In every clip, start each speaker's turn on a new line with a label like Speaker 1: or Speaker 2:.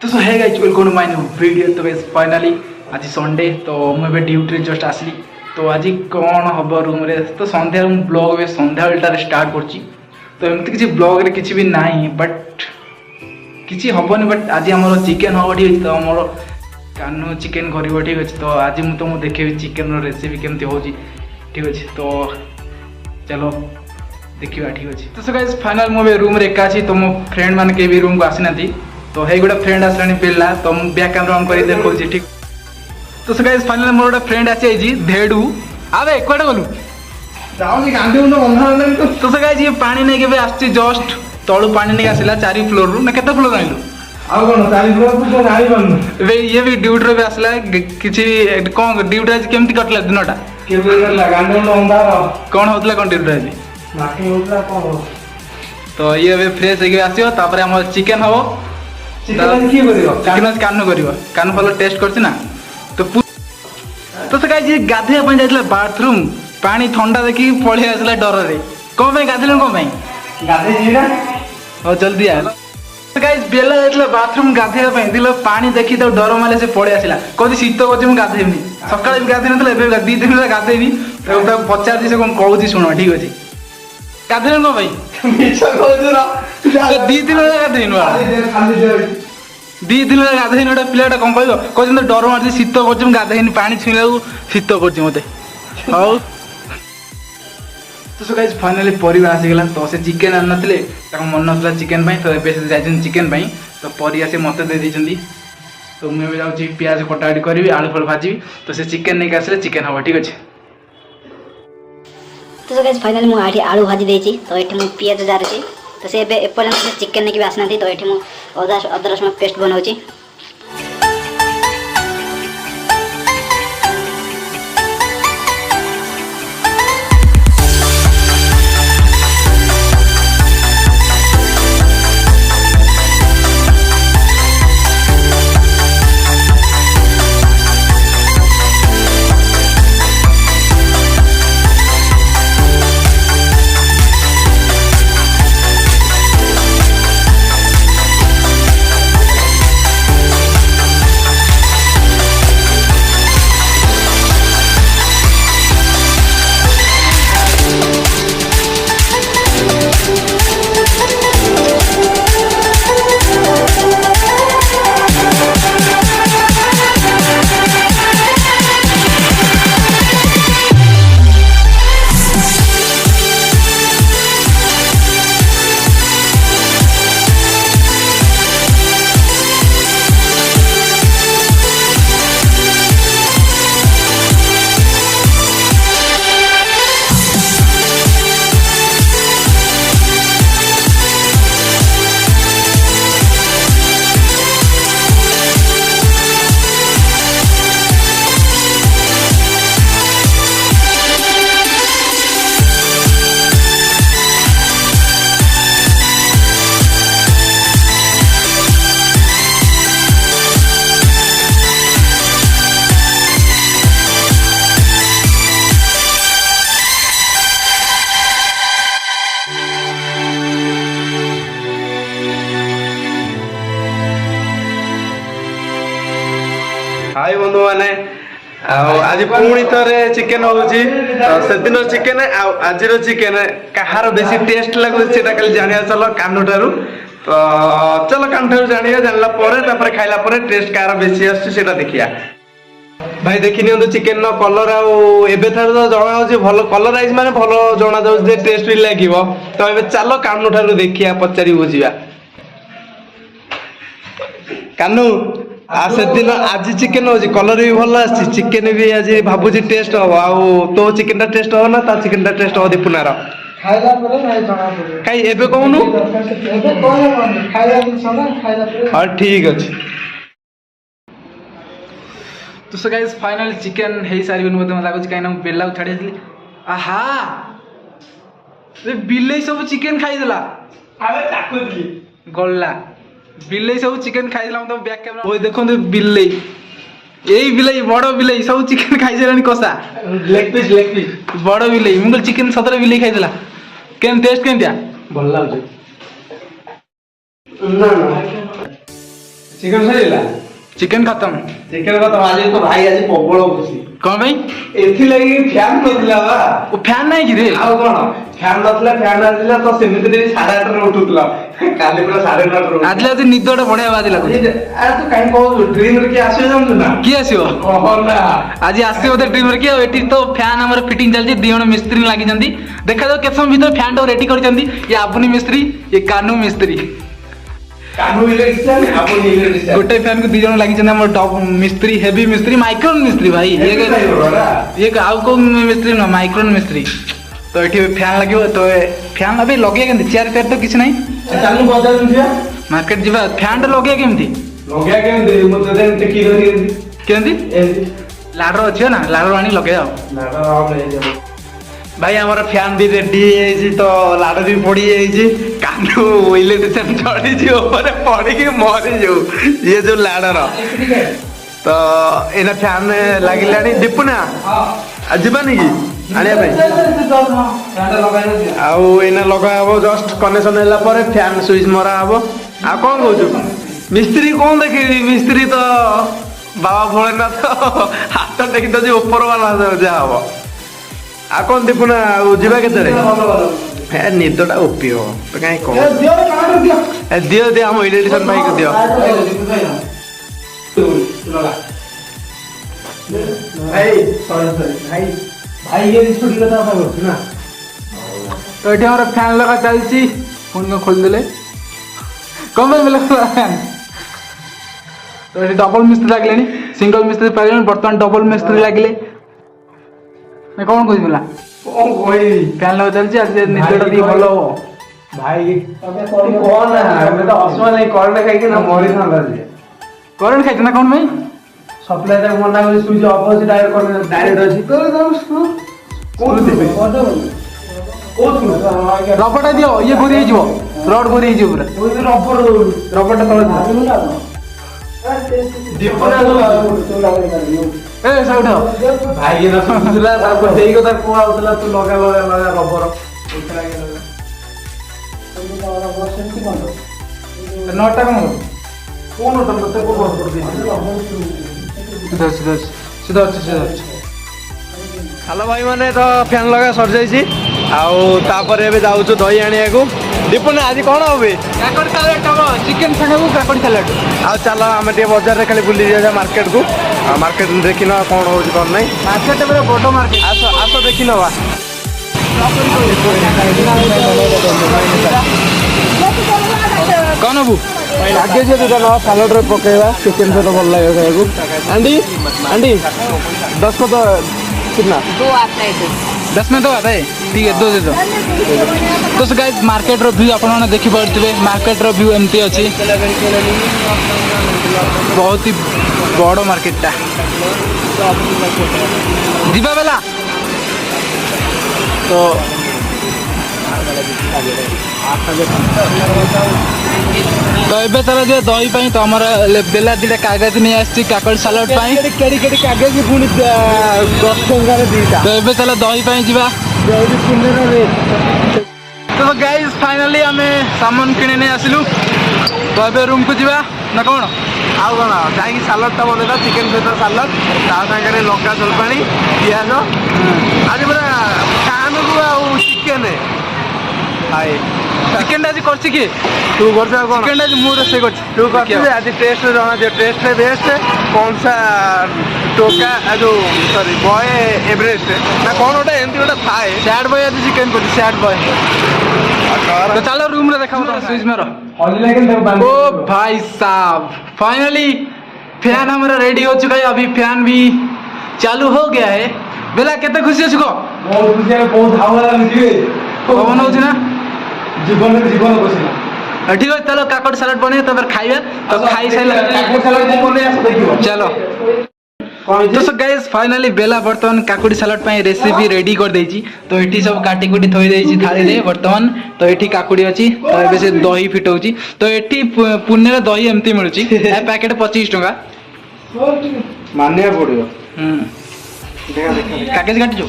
Speaker 1: तो सो है guys welcome to my new video. तो गाइस फाइनली आज संडे तो मुझे ड्यूटी जस्ट आसली। तो आज कौन हम रूम रे तो संध्या ब्लॉग में संध्या बेलटार स्टार्ट करची। तो एमती किसी ब्लॉग रे किसी भी नहीं बट किसी हेनी बट आज आम चिकेन हम ठीक तो आम कानू चिकेन कर ठीक अच्छे। तो आज मुझे तुमको देखेबी चिकेन रेसिपी केमती हो ठीक अच्छे। तो चलो देखा ठीक अच्छे। तो सो गाइस फाइनल मुझे रूम रे एका अच्छी। तो मो फ्रेंड मैंने के भी रूम को आसी ना तो है गोटे फ्रेंड आसला पिला तो मुझे बैक कैमरा ऑन कर देखा ठीक। तो सो गाइस फाइनल मोर गोटे फ्रेंड आसी भेड़ू आवे कड़े गलु तो सो गाइस ये पानी नहीं के आसची जस्ट तलू पानी नहीं आसला 4 फ्लोर रु ना केते फ्लोर आइलु ये भी ड्यूटी भी आसला किसी कौन ड्यूटी आज केमती कटला दिनटा कौन होतला कौन ड्यूटी आज तो ये फ्रेश होके आसियो तापर हम चिकेन हबो चिकेन कानू करियो कानू फल टेस्ट करछि ना। तो से गाइस ये गाधे अपन जाइतला बाथरूम पानी ठंडा देखि पळि आसला डर रे कोन पे गाधेलन कोन पे गाधे जीरा हो जल्दी आ। तो गाइस बेला जाइतला बाथरूम गाधे पे दिलो पानी देखि तो डर माले से पळि आसिला कोदि शीत कोछि मु गाधेनी सकाळ भी गाधे नतले एबे 2 दिन ला गाधेनी तो पचार दिसे कोन कहूछि सुनो ठीक अछि गाधेलन कोन भाई मिछ कहजुरा 2 दिन ला गाधेनी वाला 2 दिन गाधेन गोटे पिलाटा कौन कह डर मार शीत कर गाधेन पानी छुईला शीत कर मत हौ। तो गाइस फाइनली परिवा आसीगला तो से चिकेन आन नथिले मन नथला चिकेन तो एबे जाइछन चिकेन तो परिया से मते दे दी। तो मुझे जाऊँगी पियाज कटाकटी करी आलू फल भाजी तो से चिकेन नहीं आसले चिकेन हम ठीक अच्छे।
Speaker 2: तो गाइस फाइनली मु आठी आलू भाजी देछि तो एठी मु पियाज जारछि तो से एपर्यंत चिकेन नहीं आसना तो ये मुझे अदा रसुण पेस्ट बनाऊँगी।
Speaker 3: हाय बंधु मैंने आज पुणी थे चिकेन होची से दिन चिकेन आज चिकेन कहार बेसी टेस्ट लगुच जाना चलो कानू ठारू तो चलो कानू ठारू जाना जानला खाइला टेस्ट कहार बेसी आसे देखिया भाई देखी नि चिकेन कलर आबे तो जना हो भल कलराइज माने भल जना जाऊँ टेस्ट भी लगे तो ए चलो कानू ठारू देखिया पचारि बुझा कानू से दिन आज चिकेन हो कलर भी भल आसी चिकेन भी आज भावुची टेस्ट हम आ तो चिकेन टेस्ट हो ना ता चिकेन टेस्ट हो दीपुनार कहीं एबे कहूनु हाँ ठीक अच्छे।
Speaker 1: तो सो गाइस फाइनल चिकेन हो सारी मत लगुच कहीं बेला को छाड़ी आहा बिले सब चिकेन खाईदेला गला बिले सब चिकेन खाईदेला तो बैक कैमरा वो देखो बिले यही बिले बड़ बिले सब चिकेन खाई सारे कषा लेग पीस बड़ बिले मुझे चिकेन सतरे बिले खाईदेला केन टेस्ट केमतिया
Speaker 3: भल लागे ଚିକେନ ସରିଲା
Speaker 1: ଚିକେନ ଖତମ।
Speaker 3: ଚିକେନ କଥା ଆଜି ତ ଭାଇ ଆଜି ପ୍ରବଳ ଖୁସି
Speaker 1: କଣ ପାଇଁ?
Speaker 3: ଏଥିଲାଗି ଫ୍ୟାନ୍ ନଥିଲା ବା
Speaker 1: ଓ ଫ୍ୟାନ୍ ନାହିଁ କି ରେ?
Speaker 3: ଆଉ କଣ ଫ୍ୟାନ୍ ନଥିଲା ଫ୍ୟାନ୍ ଆସିଲା ତ ସେମିତିରେ 8:30ରେ ଉଠୁଥିଲା କାଲି ପୁରା 9:30ରେ
Speaker 1: ଆଜି ଆଜି ନିଦଟା ବଢିଆ ବାଜି ଲାଗୁଛି।
Speaker 3: ଆରେ ତୁ କାହିଁ କହୁଛୁ ଡ୍ରିମରେ କିଏ ଆସିବ ଜାଣିଛୁ ନା
Speaker 1: କିଏ ଆସିବ?
Speaker 3: କହନା
Speaker 1: ଆଜି ଆସିବ ବୋଧେ ଡ୍ରିମରେ କିଏ? ଆଉ ଏଠି ତ ଫ୍ୟାନ୍ ଆମର ଫିଟିଂ ଚାଲିଛି, 2 ଜଣ ମିସ୍ତ୍ରୀ ଲାଗିଛନ୍ତି। ଦେଖାଯାଉ କେତେ ସମୟ ଭିତରେ ଫ୍ୟାନ୍ ଟାକୁ ରେଡି କରିଛନ୍ତି। ଇଏ ଆବୁନି ମିସ୍ତ୍ରୀ, ଇଏ କାନୁ ମିସ୍ତ୍ରୀ।
Speaker 3: କାନୁ ଇଲେକ୍ଟ୍ରିସିଆନ ଆପଣ ଇଲେକ୍ଟ୍ରିସିଆନ
Speaker 1: ଗୋଟେ ଫ୍ୟାନ୍ କୁ 2 ଜଣ ଲାଗିଛନ୍ତି ଆମର ଟପ୍ ମିସ୍ତ୍ରୀ, ହେଭି ମିସ୍ତ୍ରୀ, ମାଇକ୍ରୋନ ମିସ୍ତ୍ରୀ ଭାଇ। ଇଏ ଆଉ କୋଉ ମିସ୍ତ୍ରୀ ନୁହଁ, ମାଇକ୍ରୋନ ମିସ୍ତ୍ରୀ। ତ ଏଠି ଫ୍ୟାନ୍ ଲାଗିବ। ତ ଫ୍ୟାନ୍ ଏବେ ଲଗେଇବା କେମିତି? ଚେୟାର ଫେୟାର ତ କିଛି ନାହିଁ।
Speaker 3: ଚାଲୁ ବଜାର ଯିବା
Speaker 1: ମାର୍କେଟ ଯିବା। ଫ୍ୟାନ୍ ଟା ଲଗେଇବା କେମିତି?
Speaker 3: ଲଗେଇବା କେମିତି ମୁଁ ତତେ ଟେକି ଧରି
Speaker 1: କେମିତି?
Speaker 3: ଏମିତି
Speaker 1: ଲାଡର ଅଛି ନା, ଲାଡର ଆଣି ଲଗେଇବା ଆଉ।
Speaker 3: ଲାଡ ନେଇଯିବ ଭାଇ ଆମର ଫ୍ୟାନ୍ ବି ରେଡି ହେଇଯାଇଛି ତ ଲାଡ ବି ପଡି ଯାଇଛି କାନୁ ଇଲେକ୍ଟ୍ରିସିଆନ ଚଢିଛି ଉପରେ ପଡିକି ମରିଯିବ ଇଏ ଯୋଉ ଲାଡର ତ ଏଇନା ଫ୍ୟାନ୍ ଲାଗିଲାଣି ଦୀପୁନା ଯିବାନି କି ଆଣିବା ପାଇଁ ଆଉ ଏଇନା ଲଗା ହବ ଜଷ୍ଟ କନେକ୍ସନ ହେଲା ପରେ ଫ୍ୟାନ୍ ସୁଇଚ୍ ମରା ହବ ଆଉ କଣ କହୁଛୁ ମିସ୍ତ୍ରୀ କଣ ଦେଖିବି ମିସ୍ତ୍ରୀ ତ ବାବା ଭୋଳେନାଥ ହାତ ଟେକି ଦଉଛି ଉପର ବାଲା ଯାହା ହବ ଆଉ କଣ ଦୀପୁନା ଆଉ ଯିବା କେତେବେଳେ ନିଦଟା ଉପିବ ତ କାହିଁ କଣ ଦିଅ ଦିଅ ଆମ ଇଲେକ୍ଟ୍ରିସିଆନ ଭାଇକୁ ଦିଅ
Speaker 1: ତ ଏଠି ଆମର ଫ୍ୟାନ୍ ଲଗା ଚାଲିଛି। ପୁଣି କଣ ଖୋଲିଦେଲେ କଣ ପାଇଁ ଫ୍ୟାନ୍? ତ ଏଠି ଡବଲ ମିସ୍ତ୍ରୀ ଲାଗିଲେଣି, ସିଙ୍ଗଲ ମିସ୍ତ୍ରୀ ପାଇଲେଣି, ବର୍ତ୍ତମାନ ଡବଲ ମିସ୍ତ୍ରୀ ଲାଗିଲେ। କଣ କହୁଛି ପିଲା?
Speaker 3: କଣ କହିବି
Speaker 1: ଫ୍ୟାନ୍ ଲଗା ଚାଲିଛି। ଆଜି ନିଦଟା ଟିକେ ଭଲ ହବ
Speaker 3: ଭାଇ କଣ ଏବେ ତ ହସୁଆ ନାହିଁ କରେଣ୍ଟ ଖାଇକି ନା ମରିଥାନ୍ତା ଯେ
Speaker 1: କରେଣ୍ଟ ଖାଇଛ ନା କଣ ପାଇଁ?
Speaker 3: ସପ୍ଲାଇ ତାକୁ ମନା କରି ସୁଇଚ୍ ଅଫ୍ ଅଛି ଡାଇରେକ୍ଟ ଅଛି
Speaker 1: ରବରଟା ଦିଅ, ଇଏ ଘୁରି ହେଇଯିବ, ରଡ୍ ଘୁରି ହେଇଯିବ ପୁରା।
Speaker 3: ରବରଟା ତଳେ
Speaker 1: ଏ ସେଇଠି
Speaker 3: ଭାଇ ଶୁଣୁଥିଲା ତାକୁ ସେଇ କଥା କୁହାଉଥିଲା ତୁ ଲଗା ଲଗା ଲଗା ରବର
Speaker 1: ନଅଟା କଣ
Speaker 3: କୋଉ ନଟ ମତେ କୋଉ ବନ୍ଦ କରିଦେଇଛି
Speaker 1: ସିଧା ଅଛି।
Speaker 3: ହ୍ୟାଲୋ ଭାଇ ମାନେ ତ ଫ୍ୟାନ୍ ଲଗା ସରିଯାଇଛି ଆଉ ତାପରେ ଏବେ ଯାଉଛୁ ଦହି ଆଣିବାକୁ ଦୀପୁନା ଆଜି କଣ ହବେ
Speaker 1: କାକୁଡି ସାଲାଡ ହବ, ଚିକେନ ସାଙ୍ଗକୁ କାକୁଡି ସାଲାଡ।
Speaker 3: ଆଉ ଚାଲ ଆମେ ଟିକେ ବଜାରରେ ଖାଲି ବୁଲି ଯିବା ମାର୍କେଟକୁ ଆଉ ମାର୍କେଟ ଦେଖିନବା କଣ ହଉଛି କଣ ନାହିଁ
Speaker 1: ମାର୍କେଟ ପୁରା ବଡ ମାର୍କେଟ।
Speaker 3: ଆସ ଆସ ଦେଖିନବା
Speaker 1: କଣ ହବୁ?
Speaker 3: ଆଗେ ଯେ ଦୁଟା ନବା ସାଲାଡରେ ପକେଇବା ଚିକେନ ସହିତ ଭଲ ଲାଗିବ ଖାଇବାକୁ ଆଣ୍ଡି आंटी 10 को तो कितना
Speaker 1: 10 में तो आता है, ठीक है 2 दे दो। तो सो गाइस मार्केट रो व्यू आपण माने देखि पारथिबे, मार्केट रो व्यू एमती अछि, बहुत ही बड़ मार्केट ता दिबा बेला। तो तो एबे तारा जे दही पई तो हमर बेला दिटा कागज नै आछि काकड़ सलाड पई
Speaker 3: केडी केडी कागज पुनी 10 टଙ୍କା रे दीटा
Speaker 1: तो एबे ताला दही पई जिबा
Speaker 3: जल्दी पुनेर रे।
Speaker 1: तो गाइस फाइनली हमें सामान किने नै आसिलु, तो एबे रूम को जिबा ना कोन
Speaker 3: आउ कोन जाई सलाड ता बनेदा चिकेन सहित सलाड ता संगे लंका जलपानी पियाज आज पूरा कान को आउ चिकेन हाय
Speaker 1: चिकेन आज करछि की
Speaker 3: तू करछ कोन
Speaker 1: चिकेन आज मु रसे करछि
Speaker 3: तू करछ आज टेस्ट जना जे टेस्ट रे बेस्ट कौन सा टोका जो सॉरी बॉय एवरेस्ट ना कौन ओटा एमती ओटा थाए
Speaker 1: सैड बॉय आज चिकेन करछि सैड बॉय। तो चलो रूम रे देखाओ तो स्विच में
Speaker 3: हॉली लेकिन
Speaker 1: ओ भाई साहब फाइनली फैन हमारा रेडी हो चुका है, अभी फैन भी चालू हो गया है। बेला केते खुशी अछि को
Speaker 3: बहुत खुशी है, बहुत हावा लाଗୁଛି
Speaker 1: पवन होछि ना
Speaker 3: जीवन जीवन बसिला
Speaker 1: ठीक है। चलो काकड़ सलाड बने तो फिर खाइबा, तो खाई साइला
Speaker 3: काकड़ सलाड को बने आस देखिबो
Speaker 1: चलो। तो सो गाइस फाइनली बेला वर्तमान काकुड़ी सलाड पाई रेसिपी रेडी कर देछि, तो एठी सब काटी कुटी थोई देछि थाली रे वर्तमान। तो एठी काकुड़ी अछि, तो एबे से दही फिटौछि, तो एठी पुणे रे दही एमती मिलुछि ए पैकेट 25 टका
Speaker 3: मानिया पड़ियो।
Speaker 1: देखा कागज काटिजो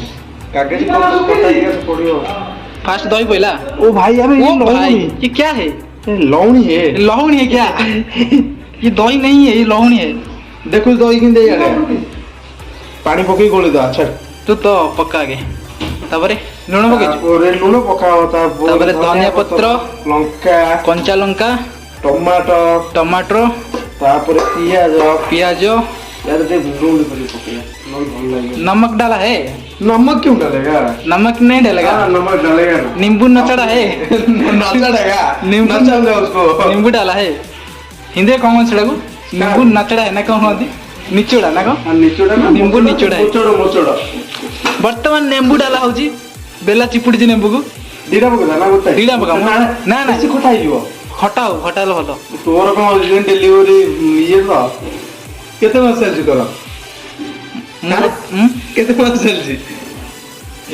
Speaker 3: कागज कटाइए पड़ियो
Speaker 1: फास्ट दही पहिला।
Speaker 3: ओ भाई अबे
Speaker 1: ओ
Speaker 3: ये
Speaker 1: भाई
Speaker 3: लौंगी
Speaker 1: ये क्या है?
Speaker 3: लौंगी है
Speaker 1: लौंगी है क्या? ये दही नहीं है, ये लहुणी है।
Speaker 3: देखु दही कि दे यार पानी पकई गोली दो अच्छा
Speaker 1: तू तो पक्का आगे तापरे लुण पके
Speaker 3: ओरे लूण पकाओ
Speaker 1: तापरे धनिया पत्र
Speaker 3: लंका
Speaker 1: कंचा लंका
Speaker 3: टमाटो
Speaker 1: टमाटर
Speaker 3: तापर पियाज
Speaker 1: प्याज
Speaker 3: यार दे गुंड कर पके नल भल लगे
Speaker 1: नमक डाला है।
Speaker 3: नमक क्यों डालेगा
Speaker 1: नमक नहीं डालेगा,
Speaker 3: हाँ, नमक डालेगा ना
Speaker 1: नींबू नचड़ा है।
Speaker 3: नचड़ेगा
Speaker 1: नींबू
Speaker 3: नचल दे उसको
Speaker 1: नींबू डाला है। हिंदी कौन छड़ा को नींबू नचड़ा है ना कौन होती निचोड़ा ना कौन
Speaker 3: हाँ, निचोड़ा ना
Speaker 1: नींबू निचोड़ा है।
Speaker 3: मोचड़ो मोचड़ो
Speaker 1: वर्तमान नींबू डाला होची बेला चिपुड़ी नींबू को
Speaker 3: दीटा पका ना गोटे
Speaker 1: दीटा पका ना ना
Speaker 3: बेसी खटा हियो
Speaker 1: हटाओ हटालो भलो
Speaker 3: तोर कौन अर्जेंट डिलीवरी ये तो केते मास चलछि तोरा केते मास चलछि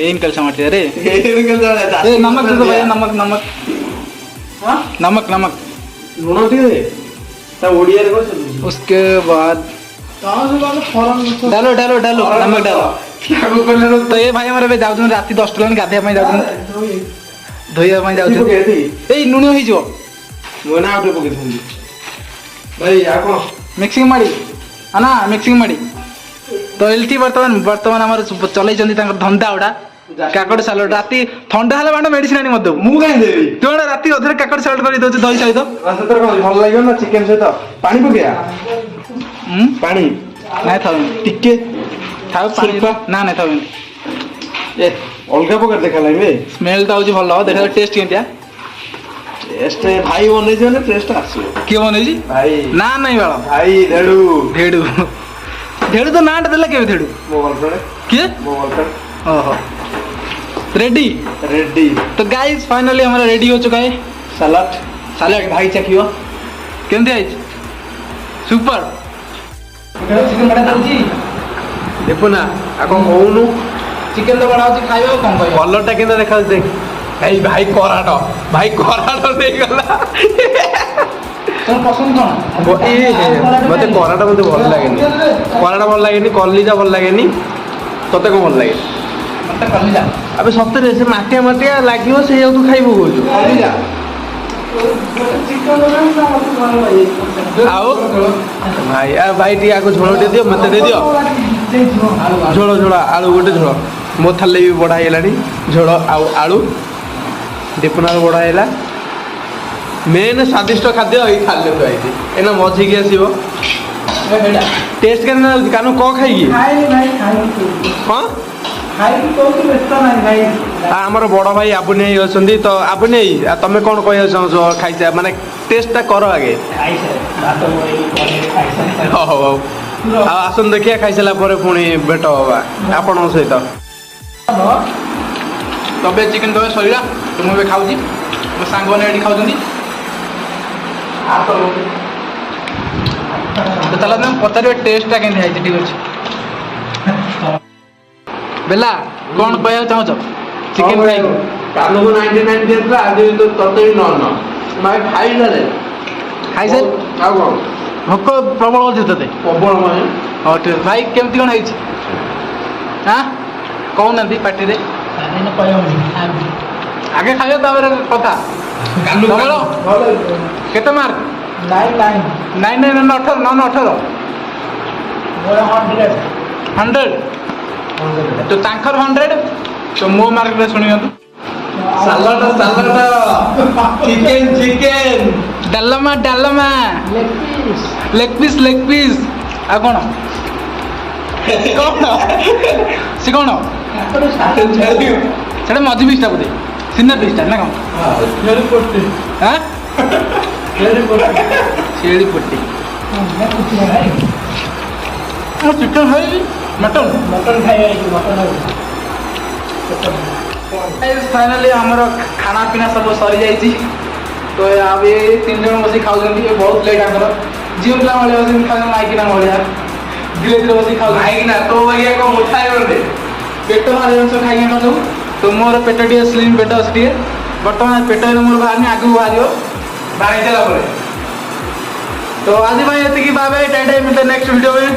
Speaker 1: एन कल समाटे रे
Speaker 3: ए निकल जा
Speaker 1: ए नमक दे दो भैया नमक नमक
Speaker 3: हां
Speaker 1: नमक नमक
Speaker 3: लूण दे दे ता ओडिया रे को
Speaker 1: उसके बाद
Speaker 3: कहां से बात फॉरन
Speaker 1: डालो डालो डालो नमक डालो
Speaker 3: लागू करले
Speaker 1: तो ये भाई हमारे बे जाउछन राती 10 टका गाधे ପାଇଁ जाउछन धोइया ପାଇଁ जाउछन एई नुण होई जो
Speaker 3: मोना आउट पके थंदी भाई आ को
Speaker 1: मिक्सिंग माडी आना मिक्सिंग माडी तो एलटी वर्तमान वर्तमान हमर चलै जंदी तांकर धंदा उडा काकड़ सालड राती ठंडा हला बांड मेडिसिन आनी मत
Speaker 3: मु काई देबी
Speaker 1: तू राती अधरे काकड़ सालड करी दउछ दही सहित
Speaker 3: रास्ता तर कोन भल लागियो ना चिकन सहित पानी पकेया पानी
Speaker 1: नाय थाउ
Speaker 3: टिके
Speaker 1: थाउ पानी
Speaker 3: सुल्पा?
Speaker 1: ना नाय थाउ
Speaker 3: ए अलगा पकर देखा लाइमे
Speaker 1: स्मेल त होची भलो देखा टेस्ट केतिया
Speaker 3: टेस्ट भाई बने जो ना टेस्ट आसी
Speaker 1: के बनै जी
Speaker 3: भाई
Speaker 1: ना नहीं बाळा
Speaker 3: भाई धेडू
Speaker 1: ढेडू ढेडू तो नाट देला के ढेडू
Speaker 3: मोबाइल फ्रेंड
Speaker 1: के
Speaker 3: मोबाइल फ्रेंड
Speaker 1: ओहो रेडी
Speaker 3: रेडी
Speaker 1: तो गाइस फाइनली हमारा रेडी हो चुका है
Speaker 3: सलाद
Speaker 1: सैलड भाई चखियो केमती आइज सुपर चिकन बड़ा दउची
Speaker 3: देखो ना आको कोउनु
Speaker 1: चिकन तो बड़ा होची खाइबो कम कहबो
Speaker 3: कलरटा केना देखा देख भाई भाई कराटो नहीं गला
Speaker 1: तोर पसंद कोन
Speaker 3: ए मते कराटा मते भल लागेनी कराटा भल लागेनी कलिजा भल लागेनी तते को भल लागे
Speaker 1: मते कल्ली जा
Speaker 3: अबे सत्तरे से माटिया माटिया लागियो से तू खाइबो बोलू
Speaker 1: कल्ली जा आओ
Speaker 3: भाई आ भाई टी आको झोल दे दियो मते दे दियो झोल झोल आलू गोटे झोल मो थाले भी बड़ा हेलानी झोल आलू दीपनार बड़ा हेला मेन स्वादिष्ट खाद्य एई थाले तो आइछि एना मझी के आसीबो टेस्ट केना कानु को खाइगी हां आमर बड़ भाई आबुने अछंदी तो आबुने तमे कोन कहय चाहो खाइसा माने टेस्टटा करो आगे हो हो आसन देखिया खाइसला परे पुणी भेट होबा आपण सहित
Speaker 1: तबे चिकन तबे सरीला तो मैं खाऊजी मो सांग ने एडी खाउछंदी तो चला ना पचारे टेस्टटा केन खाइछि ठीक अछि बेला कौन कहया चाहो चिकन फ्राई
Speaker 3: कानो को 99 देतला आज तो तते न न माय खाइ न रे
Speaker 1: खाइ से
Speaker 3: आ कोन
Speaker 1: भक्क प्रबल होते तते
Speaker 3: प्रबल माने
Speaker 1: हो ठीक भाई केमती कोन आइछि हां कौन नदी पार्टी रे आगे खाइयो तापर कथा
Speaker 3: कानो
Speaker 1: तमरो केते मार्क 9 18 100 तो तांकर 100 तो मो मार्क रे सुनियो तो
Speaker 3: salad chicken
Speaker 1: dalma leg piece आ कोन से कोन सेटा मझी पीसटा बोधे सिन्नर पीसटा ना कोन हां शेड़ी पट्टी चिकन है मटन फाइनली हमारा खाना पीना सब सरी जाइए तो अब ये 3 जन बस खाऊ बहुत लेट आकर झील पिला भाई खाऊ माइकिना भाया धीरे धीरे बस खाऊ
Speaker 3: माइकिना तो भैया को मुठाई बोले
Speaker 1: पेट बाहर जिन खाई खाऊ तो मोर पेट टे स्लिम पेट अच्छे बर्तमान पेट मोर बाहर आगू बाहर
Speaker 3: बाहर चला
Speaker 1: तो आज भाई ये बाय बाय टाटा मिलते नेक्स्ट वीडियो में।